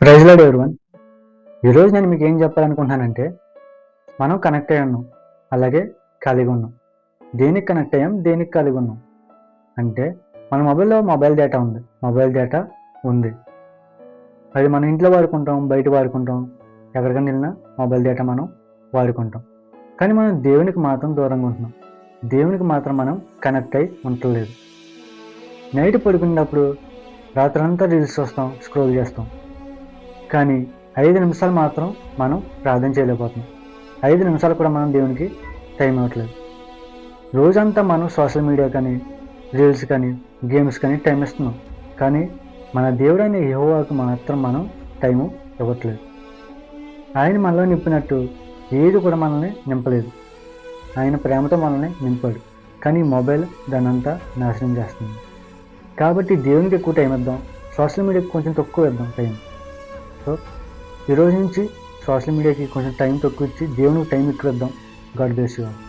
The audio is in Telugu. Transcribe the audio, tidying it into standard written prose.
Praise lord everyone. ఈరోజు నేను మీకు ఏం చెప్పాలనుకుంటున్నానంటే, మనం కనెక్ట్ అయ్యి ఉన్నాం, అలాగే ఖాళీగా ఉన్నాం. దేనికి కనెక్ట్ అయ్యాం, దేనికి ఖాళీగా ఉన్నాం అంటే, మన మొబైల్లో మొబైల్ డేటా ఉంది. మొబైల్ డేటా ఉంది. అది మనం ఇంట్లో వాడుకుంటాం, బయట వాడుకుంటాం, ఎక్కడికైనా వెళ్ళినా మొబైల్ డేటా మనం వాడుకుంటాం. కానీ మనం దేవునికి మాత్రం దూరంగా ఉంటున్నాం. దేవునికి మాత్రం మనం కనెక్ట్ అయ్యి ఉండలేదు. నైట్ పడుకున్నప్పుడు రాత్రంతా రీల్స్ చూస్తాం, స్క్రోల్ చేస్తాం. కానీ 5 నిమిషాలు మాత్రం మనం ప్రార్థన చేయలేకపోతున్నాం. 5 నిమిషాలు కూడా మనం దేవునికి టైం ఇవ్వట్లేదు. రోజంతా మనం సోషల్ మీడియా కానీ, రీల్స్ కానీ, గేమ్స్ కానీ టైం ఇస్తున్నాం. కానీ మన దేవుడైన యెహోవాకు మాత్రం మనం టైము ఇవ్వట్లేదు. ఆయన మనలో నింపినట్టు ఏది కూడా మనల్ని నింపలేదు. ఆయన ప్రేమతో మనల్ని నింపాడు. కానీ మొబైల్ దాన్నంతా నాశనం చేస్తుంది. కాబట్టి దేవునికి ఎక్కువ టైం ఇద్దాం, సోషల్ మీడియాకి కొంచెం తక్కువ ఇద్దాం టైం. సో ఈరోజు నుంచి సోషల్ మీడియాకి కొంచెం టైం తక్కువ ఇచ్చి దేవునికి టైం ఎక్కువ ఇద్దాం. God bless you all.